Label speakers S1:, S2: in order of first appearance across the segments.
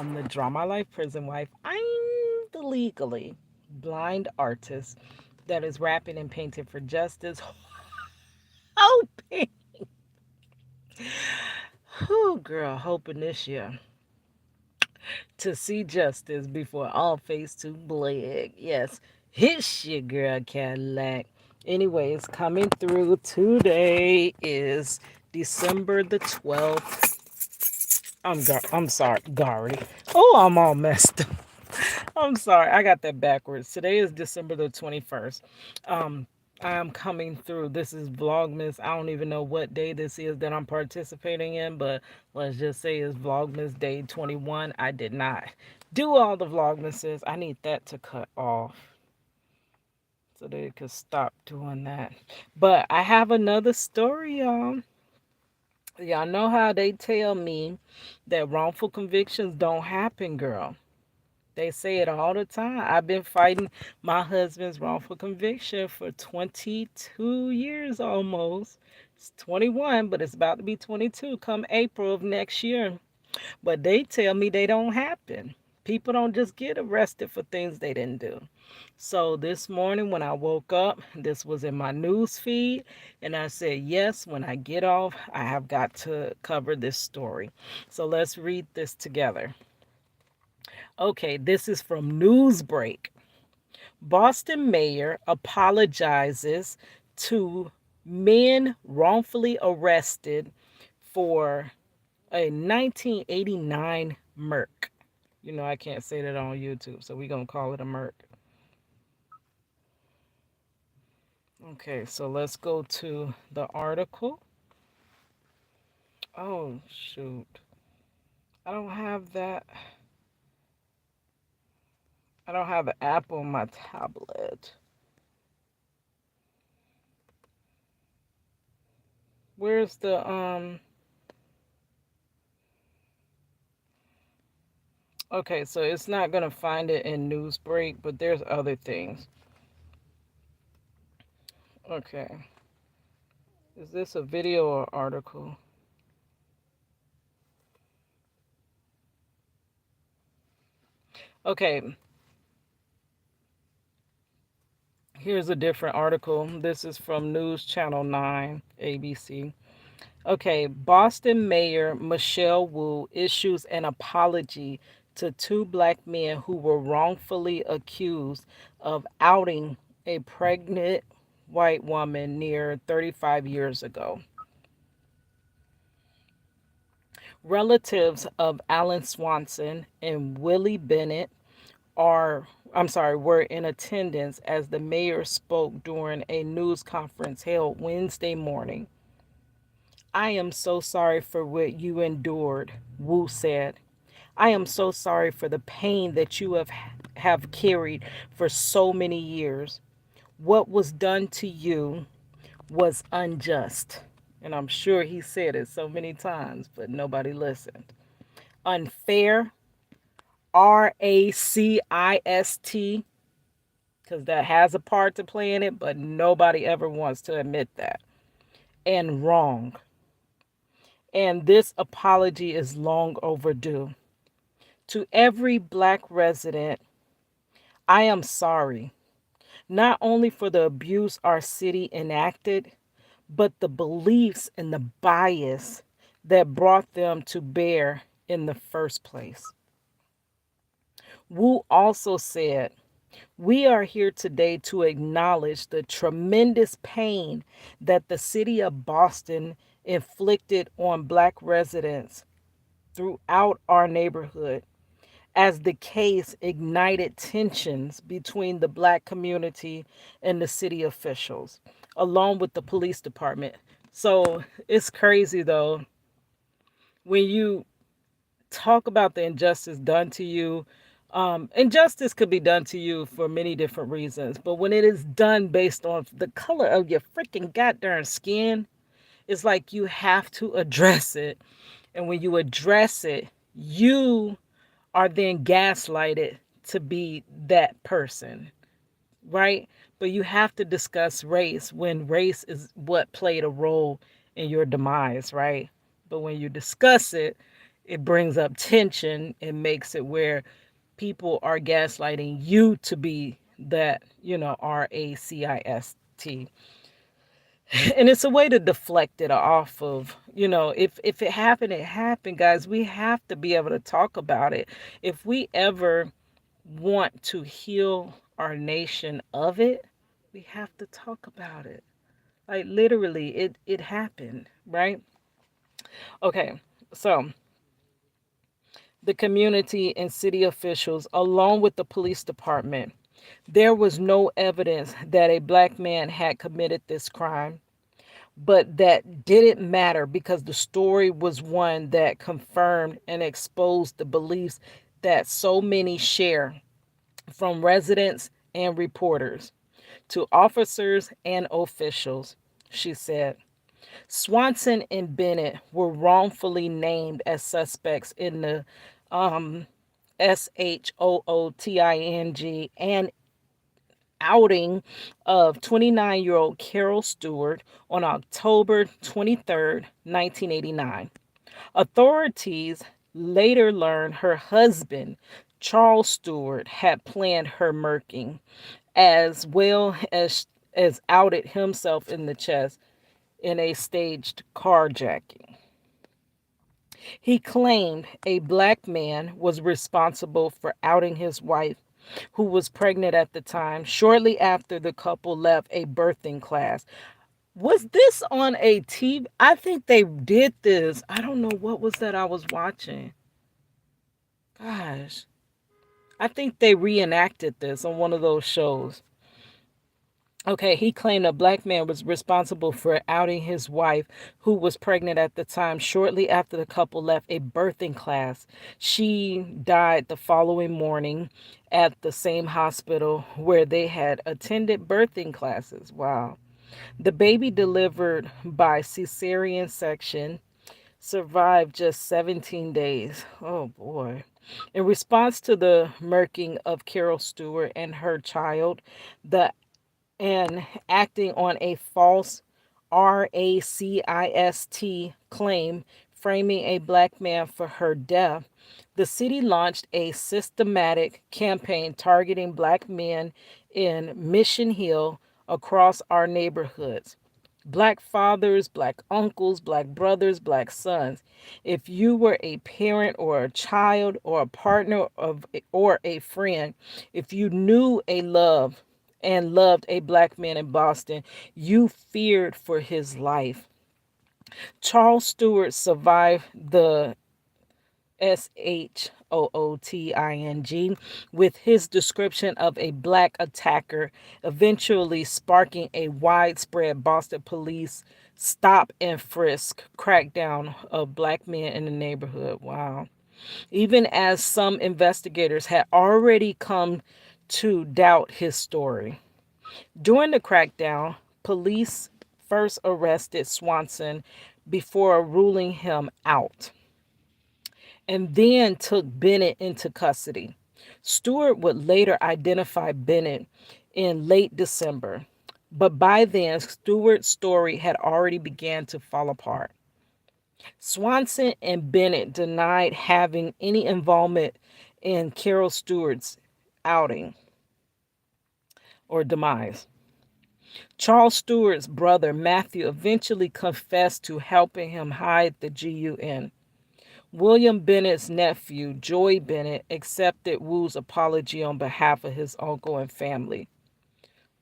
S1: I'm the Draw My Life Prison Wife. I'm the legally blind artist that is rapping and painting for justice, hoping, girl, hoping this year to see justice before all face to black. Yes, hit your girl Cadillac. Anyways, coming through today is December the 12th. I'm sorry, Gary. Oh, I'm all messed up. I'm sorry, I got that backwards. Today is December the 21st. Um, I am coming through. This is Vlogmas. I don't even know what day this is that I'm participating in, but let's just say it's Vlogmas Day 21. I did not do all the Vlogmases. I need that to cut off so they could stop doing that. But I have another story, y'all. Y'all know how they tell me that wrongful convictions don't happen, girl. They say it all the time. I've been fighting my husband's wrongful conviction for 22 years almost. It's 21, but it's about to be 22 come April of next year. But they tell me they don't happen. People don't just get arrested for things they didn't do. So this morning when I woke up, this was in my news feed, and I said, yes, when I get off, I have got to cover this story. So let's read this together. Okay, this is from Newsbreak. Boston mayor apologizes to men wrongfully arrested for a 1989 Merc. You know, I can't say that on YouTube, so we're going to call it a Merc. Okay, so let's go to the article. Oh, shoot. I don't have that. I don't have the app on my tablet. Where's the Okay, so it's not going to find it in Newsbreak, but there's other things. Okay. Is this a video or article? Okay. Here's a different article. This is from News Channel 9, ABC. Okay, Boston Mayor Michelle Wu issues an apology to two black men who were wrongfully accused of outing a pregnant white woman near 35 years ago. Relatives of Alan Swanson and Willie Bennett were in attendance as the mayor spoke during a news conference held Wednesday morning. I am so sorry for what you endured, Wu said. I am so sorry for the pain that you have carried for so many years. What was done to you was unjust. And I'm sure he said it so many times, but nobody listened. Unfair, racist, because that has a part to play in it, but nobody ever wants to admit that. And wrong. And this apology is long overdue. To every black resident, I am sorry, not only for the abuse our city enacted, but the beliefs and the bias that brought them to bear in the first place. Wu also said, we are here today to acknowledge the tremendous pain that the city of Boston inflicted on black residents throughout our neighborhood, as the case ignited tensions between the black community and the city officials, along with the police department. So it's crazy though, when you talk about the injustice done to you. Injustice could be done to you for many different reasons, but when it is done based on the color of your freaking goddamn skin, it's like you have to address it. And when you address it, you are then gaslighted to be that person, right? But you have to discuss race when race is what played a role in your demise, right? But when you discuss it, it brings up tension and makes it where people are gaslighting you to be that, RACIST. And it's a way to deflect it off of, if it happened, it happened, guys. We have to be able to talk about it. If we ever want to heal our nation of it, we have to talk about it. Like literally, it happened, right? Okay, so the community and city officials, along with the police department, there was no evidence that a black man had committed this crime, but that didn't matter because the story was one that confirmed and exposed the beliefs that so many share, from residents and reporters to officers and officials. She said Swanson and Bennett were wrongfully named as suspects in the um, SHOOTING and outing of 29-year-old Carol Stewart on October 23rd, 1989. Authorities later learned her husband, Charles Stewart, had planned her murking, as well as outed himself in the chest in a staged carjacking. He claimed a black man was responsible for outing his wife, who was pregnant at the time, shortly after the couple left a birthing class. Was this on a TV? I think they did this. I don't know what was that I was watching. Gosh. I think they reenacted this on one of those shows. Okay, he claimed a black man was responsible for outing his wife, who was pregnant at the time, shortly after the couple left a birthing class. She died the following morning at the same hospital where they had attended birthing classes. Wow. The baby, delivered by cesarean section, survived just 17 days. Oh boy. In response to the murking of Carol Stewart and her child, the and acting on a false RACIST claim, framing a black man for her death, the city launched a systematic campaign targeting black men in Mission Hill across our neighborhoods. Black fathers, black uncles, black brothers, black sons. If you were a parent or a child or a partner of or a friend, if you knew a love and loved a black man in Boston, you feared for his life. Charles Stewart survived the SHOOTING with his description of a black attacker, eventually sparking a widespread Boston police stop and frisk crackdown of black men in the neighborhood. Wow. Even as some investigators had already come to doubt his story. During the crackdown, police first arrested Swanson before ruling him out, and then took Bennett into custody. Stewart would later identify Bennett in late December, but by then Stewart's story had already begun to fall apart. Swanson and Bennett denied having any involvement in Carol Stewart's outing or demise. Charles Stewart's brother Matthew eventually confessed to helping him hide the GUN. William Bennett's nephew, Joy Bennett, accepted Wu's apology on behalf of his uncle and family.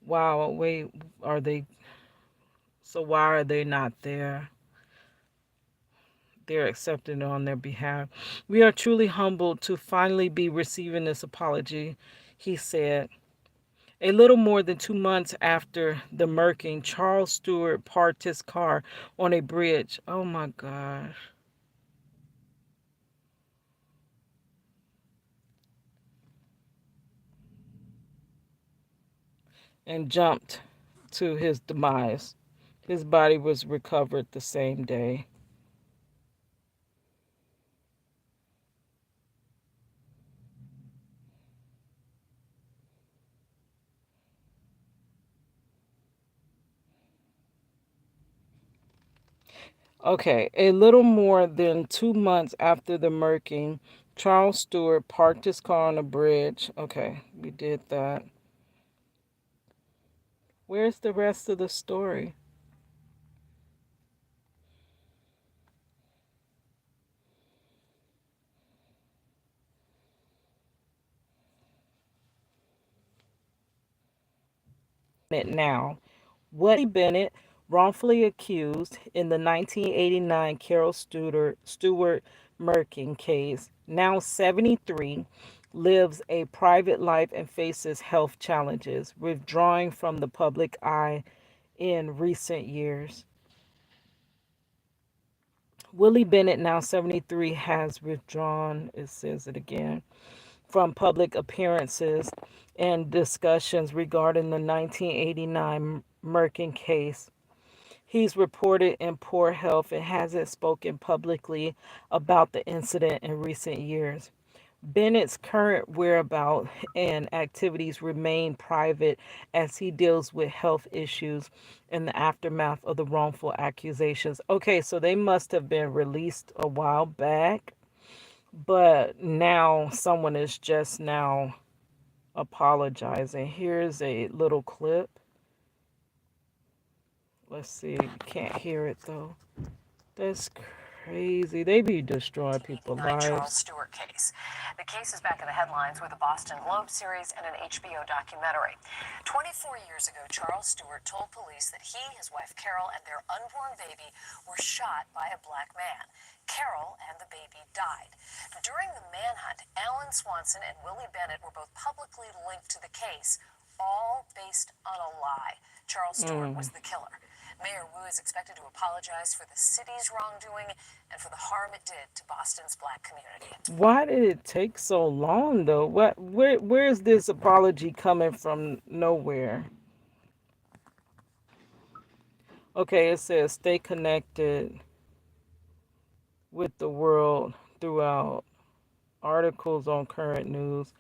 S1: Wow, wait, are they? So why are they not there? They're accepting it on their behalf. We are truly humbled to finally be receiving this apology, he said. A little more than 2 months after the murking, Charles Stewart parked his car on a bridge. Oh my gosh. And jumped to his demise. His body was recovered the same day. Okay, a little more than 2 months after the murking, Charles Stewart parked his car on a bridge. Okay, we did that. Where's the rest of the story? It now. Bennett, wrongfully accused in the 1989 Carol Stewart murking case, now 73, lives a private life and faces health challenges, withdrawing from the public eye in recent years. Willie Bennett, now 73, has withdrawn, it says it again, from public appearances and discussions regarding the 1989 murking case. He's reported in poor health and hasn't spoken publicly about the incident in recent years. Bennett's current whereabouts and activities remain private as he deals with health issues in the aftermath of the wrongful accusations. Okay, so they must have been released a while back, but now someone is just now apologizing. Here's a little clip. Let's see. You can't hear it though. That's crazy. They be destroying people's
S2: Charles
S1: lives.
S2: Stewart case. The case is back in the headlines with a Boston Globe series and an HBO documentary. 24 years ago, Charles Stewart told police that he, his wife Carol, and their unborn baby were shot by a black man. Carol and the baby died. During the manhunt, Alan Swanson and Willie Bennett were both publicly linked to the case, all based on a lie. Charles Stewart was the killer. Mayor Wu is expected to apologize for the city's wrongdoing and for the harm it did to Boston's black community.
S1: Why did it take so long though? Where's this apology coming from? Nowhere. Okay, it says stay connected with the world throughout articles on current news.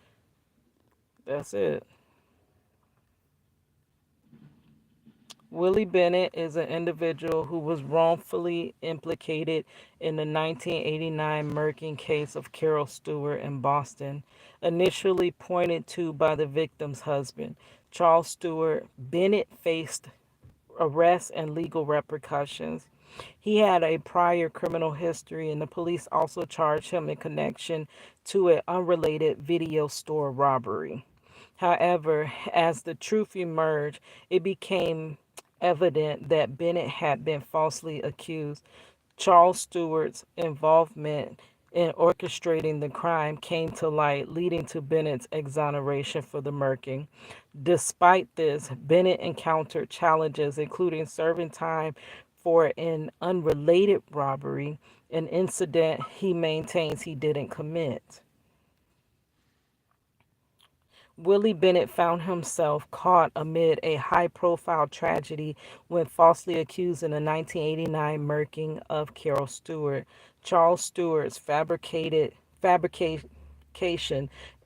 S1: That's it. Willie Bennett is an individual who was wrongfully implicated in the 1989 murking case of Carol Stewart in Boston, initially pointed to by the victim's husband, Charles Stewart. Bennett faced arrest and legal repercussions. He had a prior criminal history, and the police also charged him in connection to an unrelated video store robbery. However, as the truth emerged, it became evident that Bennett had been falsely accused. Charles Stewart's involvement in orchestrating the crime came to light, leading to Bennett's exoneration for the murking. Despite this, Bennett encountered challenges, including serving time for an unrelated robbery, an incident he maintains he didn't commit. Willie Bennett found himself caught amid a high profile tragedy when falsely accused in the 1989 murking of Carol Stewart. Charles Stewart's fabrication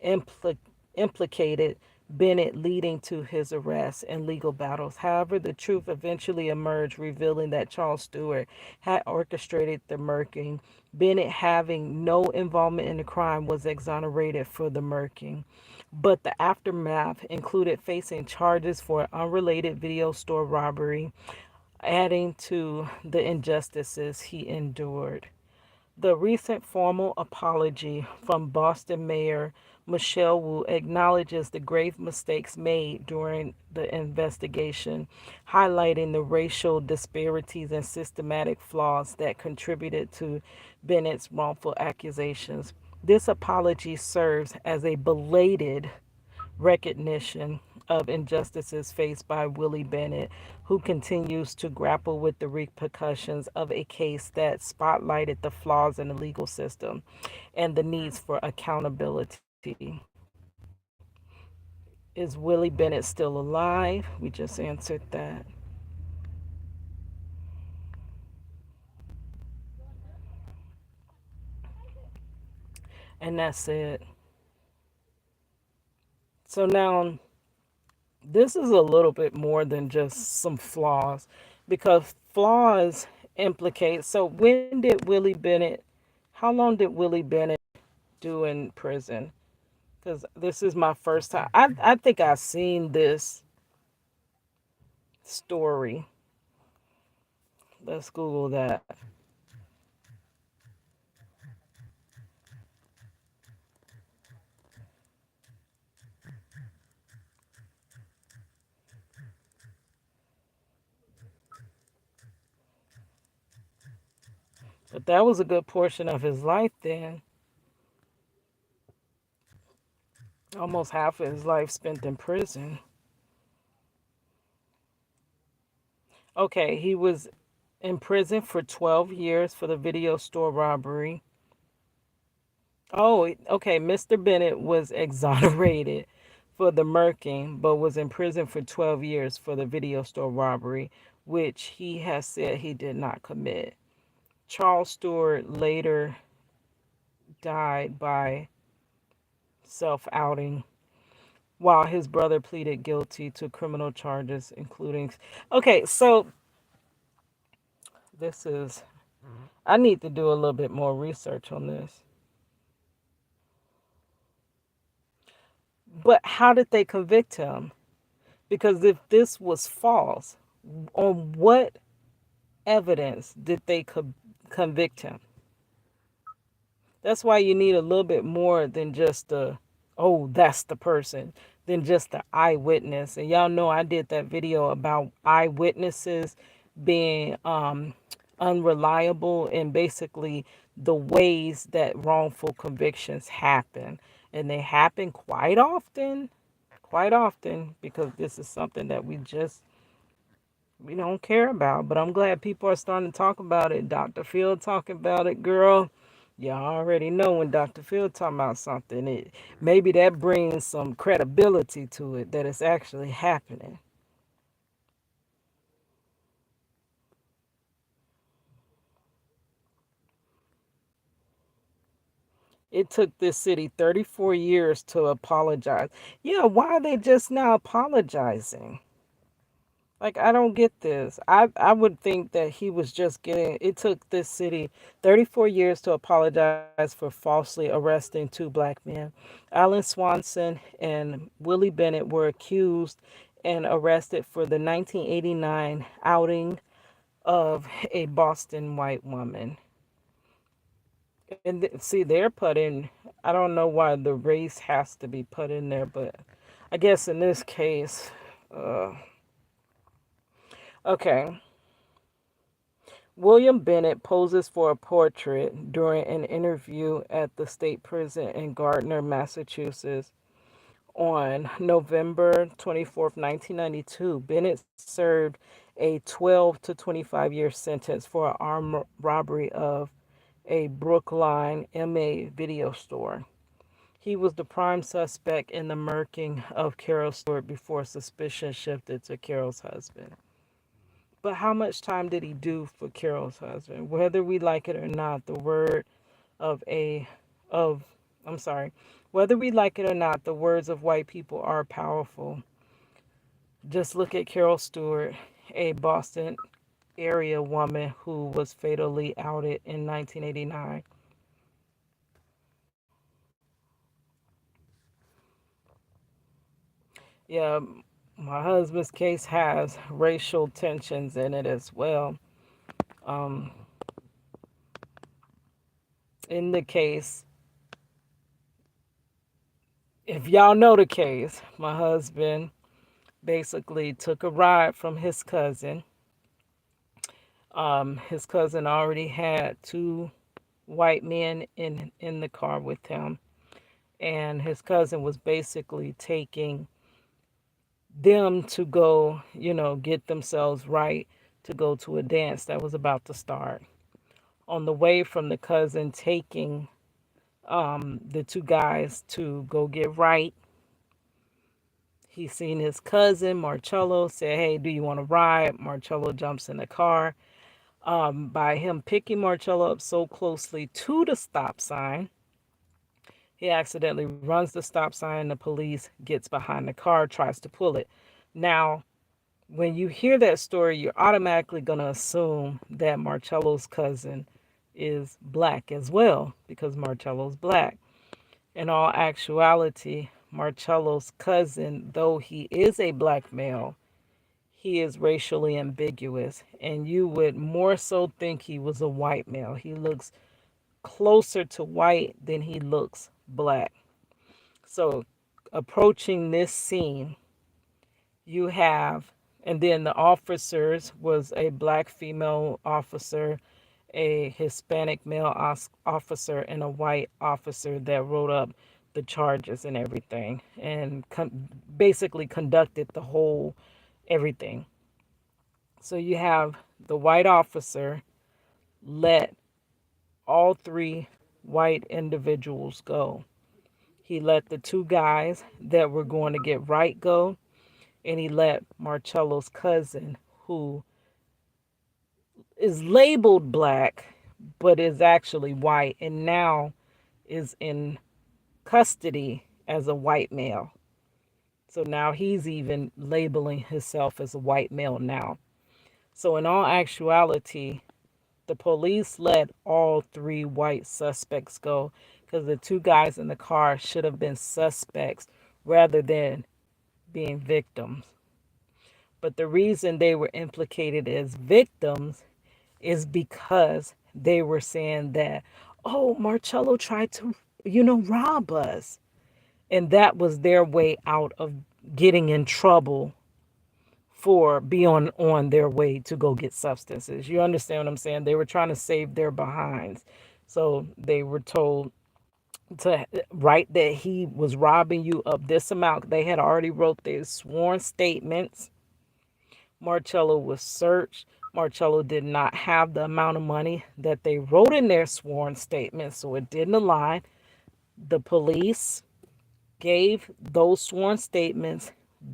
S1: impli- implicated Bennett, leading to his arrest and legal battles. However, the truth eventually emerged, revealing that Charles Stewart had orchestrated the murking. Bennett, having no involvement in the crime, was exonerated for the murking. But the aftermath included facing charges for unrelated video store robbery, adding to the injustices he endured. The recent formal apology from Boston Mayor Michelle Wu acknowledges the grave mistakes made during the investigation, highlighting the racial disparities and systematic flaws that contributed to Bennett's wrongful accusations. This apology serves as a belated recognition of injustices faced by Willie Bennett, who continues to grapple with the repercussions of a case that spotlighted the flaws in the legal system and the needs for accountability. Is Willie Bennett still alive? We just answered that. And that's it. So now this is a little bit more than just some flaws, because flaws implicate. So when did Willie Bennett? How long did Willie Bennett do in prison? Because this is my first time. I think I've seen this story. Let's Google that. But that was a good portion of his life then. Almost half of his life spent in prison. Okay, he was in prison for 12 years for the video store robbery. Oh, okay. Mr. Bennett was exonerated for the murking, but was in prison for 12 years for the video store robbery, which he has said he did not commit. Charles Stewart later died by self outing, while his brother pleaded guilty to criminal charges, including. Okay, so this is. I need to do a little bit more research on this. But how did they convict him? Because if this was false, on what evidence did they convict him? That's why you need a little bit more than just the, oh, that's the person, than just the eyewitness. And y'all know I did that video about eyewitnesses being unreliable and basically the ways that wrongful convictions happen. And they happen quite often, because this is something that we don't care about. But I'm glad people are starting to talk about it. Dr. Phil talking about it, girl. Y'all already know when Dr. Phil talking about something, it maybe that brings some credibility to it that it's actually happening. It took this city 34 years to apologize. Yeah, why are they just now apologizing? Like, I don't get this. I would think that he was just getting. It took this city 34 years to apologize for falsely arresting two black men. Alan Swanson and Willie Bennett were accused and arrested for the 1989 outing of a Boston white woman. And see, they're putting. I don't know why the race has to be put in there, but I guess in this case, uh, okay. William Bennett poses for a portrait during an interview at the state prison in Gardner, Massachusetts on November 24th, 1992. Bennett served a 12 to 25 year sentence for an armed robbery of a Brookline MA video store. He was the prime suspect in the murking of Carol Stewart before suspicion shifted to Carol's husband. But how much time did he do for Carol's husband? Whether we like it or not, the word of a of I'm sorry, whether we like it or not, the words of white people are powerful. Just look at Carol Stewart, a Boston area woman who was fatally outed in 1989. Yeah, my husband's case has racial tensions in it as well. Um, in the case, if y'all know the case, my husband basically took a ride from his cousin. His cousin already had two white men in the car with him, and his cousin was basically taking them to go, get themselves right to go to a dance that was about to start. On the way from the cousin taking the two guys to go get right, he seen his cousin Marcello, said, "Hey, do you want to ride?" Marcello jumps in the car. By him picking Marcello up so closely to the stop sign, he accidentally runs the stop sign. The police gets behind the car, tries to pull it. Now, when you hear that story, you're automatically going to assume that Marcello's cousin is black as well because Marcello's black. In all actuality, Marcello's cousin, though he is a black male, he is racially ambiguous, and you would more so think he was a white male. He looks closer to white than he looks black. So, approaching this scene, you have, and then the officers was a black female officer, a Hispanic male officer, and a white officer that wrote up the charges and everything, and basically conducted the whole everything. So you have the white officer let all three white individuals go. He let the two guys that were going to get right go, and he let Marcello's cousin, who is labeled black but is actually white and now is in custody as a white male. So now he's even labeling himself as a white male now. So in all actuality, the police let all three white suspects go because the two guys in the car should have been suspects rather than being victims. But the reason they were implicated as victims is because they were saying that, oh, Marcello tried to, rob us. And that was their way out of getting in trouble for being on their way to go get substances. You understand what I'm saying? They were trying to save their behinds. So they were told to write that he was robbing you of this amount. They had already wrote their sworn statements. Marcello was searched. Marcello did not have the amount of money that they wrote in their sworn statement, so it didn't align. The police gave those sworn statements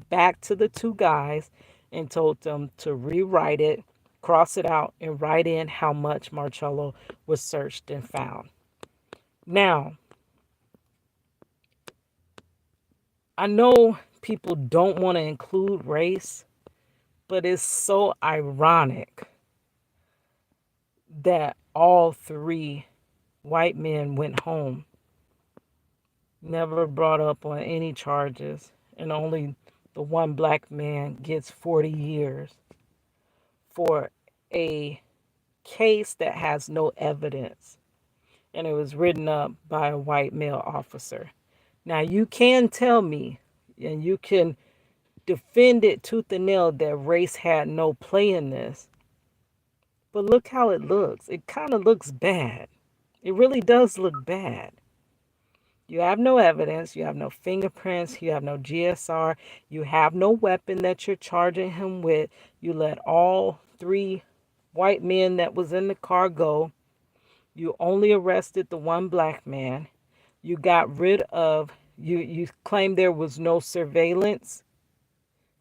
S1: back to the two guys and told them to rewrite it, cross it out, and write in how much Marcello was searched and found. Now, I know people don't want to include race, but it's so ironic that all three white men went home, never brought up on any charges, and only the one black man gets 40 years for a case that has no evidence, and it was written up by a white male officer. Now, you can tell me, and you can defend it tooth and nail, that race had no play in this. But look how it looks. It kind of looks bad. It really does look bad. You have no evidence. You have no fingerprints. You have no GSR. You have no weapon that you're charging him with. You let all three white men that was in the car go. You only arrested the one black man. You got rid of, you claim there was no surveillance,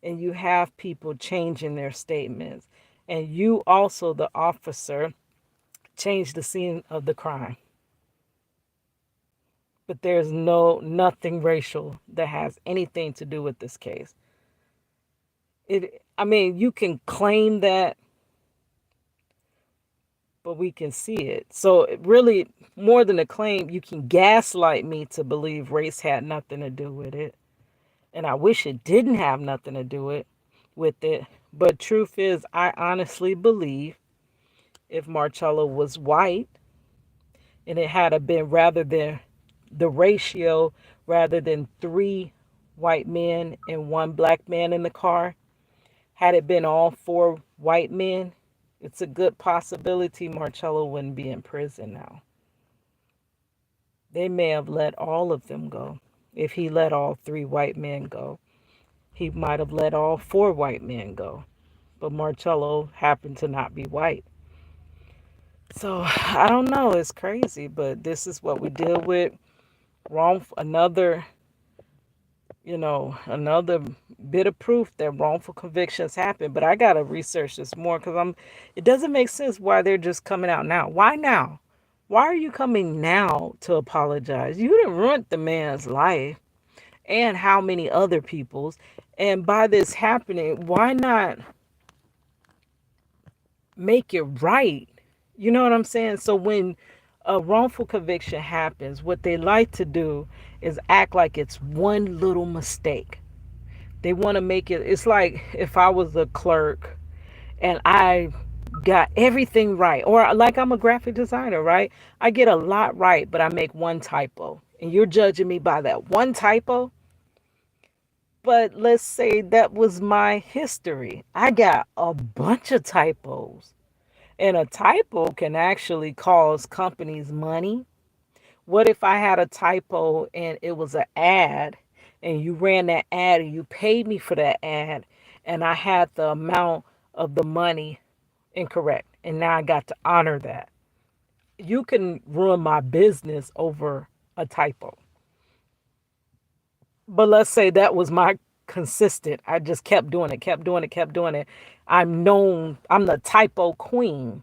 S1: and you have people changing their statements. And you also, the officer, changed the scene of the crime. But there's nothing racial that has anything to do with this case. I mean, you can claim that, but we can see it. So it really, more than a claim, you can gaslight me to believe race had nothing to do with it. And I wish it didn't have nothing to do with it. But truth is, I honestly believe if Marcello was white and it had been rather than the ratio, rather than three white men and one black man in the car, had it been all four white men, it's a good possibility Marcello wouldn't be in prison now. They may have let all of them go. If he let all three white men go, he might have let all four white men go. But Marcello happened to not be white. So I don't know. It's crazy, but this is what we deal with. Another another bit of proof that wrongful convictions happen. But I gotta research this more because it doesn't make sense why they're just coming out now. Why now? Why are you coming now to apologize? You didn't ruin the man's life and how many other people's. And by this happening, why not make it right? You know what I'm saying? So when a wrongful conviction happens, what they like to do is act like it's one little mistake. They want to make it, it's like if I was a clerk and I got everything right, or like I'm a graphic designer, right? I get a lot right, but I make one typo. And you're judging me by that one typo. But let's say that was my history. I got a bunch of typos. And a typo can actually cause companies money. What if I had a typo and it was an ad and you ran that ad and you paid me for that ad and I had the amount of the money incorrect and now I got to honor that? You can ruin my business over a typo. But let's say that was my consistent. I just kept doing it, kept doing it, kept doing it. I'm the typo queen.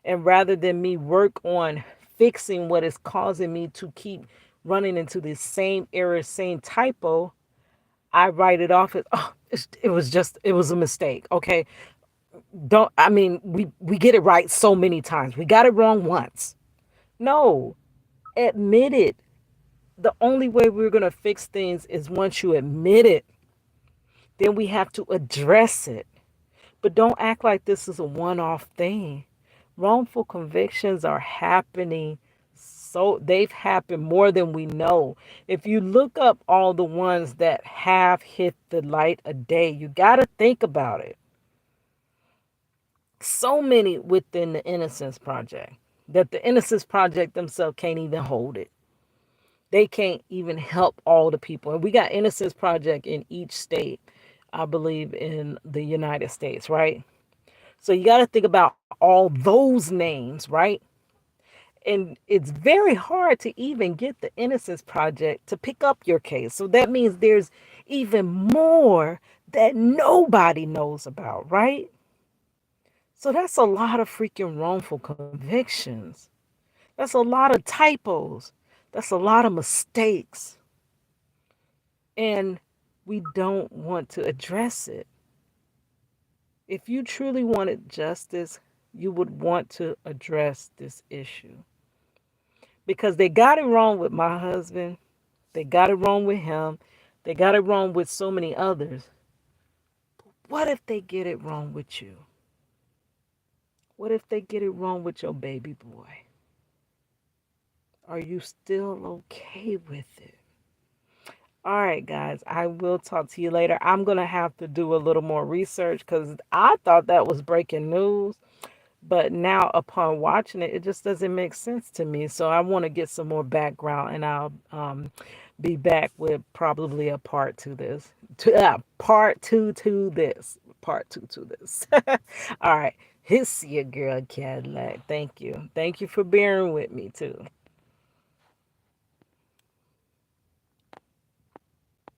S1: And rather than me work on fixing what is causing me to keep running into the same error, same typo, I write it off as, oh, it was a mistake. Okay. Don't, I mean, we get it right so many times. We got it wrong once. No, admit it. The only way we're going to fix things is once you admit it, then we have to address it. But don't act like this is a one off thing. Wrongful convictions are happening. So they've happened more than we know. If you look up all the ones that have hit the light a day, you got to think about it. So many within the Innocence Project that the Innocence Project themselves can't even hold it. They can't even help all the people. And we got Innocence Project in each state, I believe, in the United States, right? So you got to think about all those names, right? And it's very hard to even get the Innocence Project to pick up your case. So that means there's even more that nobody knows about, right? So that's a lot of freaking wrongful convictions. That's a lot of typos. That's a lot of mistakes. And we don't want to address it. If you truly wanted justice, you would want to address this issue. Because they got it wrong with my husband. They got it wrong with him. They got it wrong with so many others. What if they get it wrong with you? What if they get it wrong with your baby boy? Are you still okay with it? All right, guys, I will talk to you later. I'm going to have to do a little more research because I thought that was breaking news. But now, upon watching it, it just doesn't make sense to me. So I want to get some more background, and I'll be back with probably a part to this, part two to this, part two to this. All right, it's your girl Cadillac. Thank you for bearing with me too.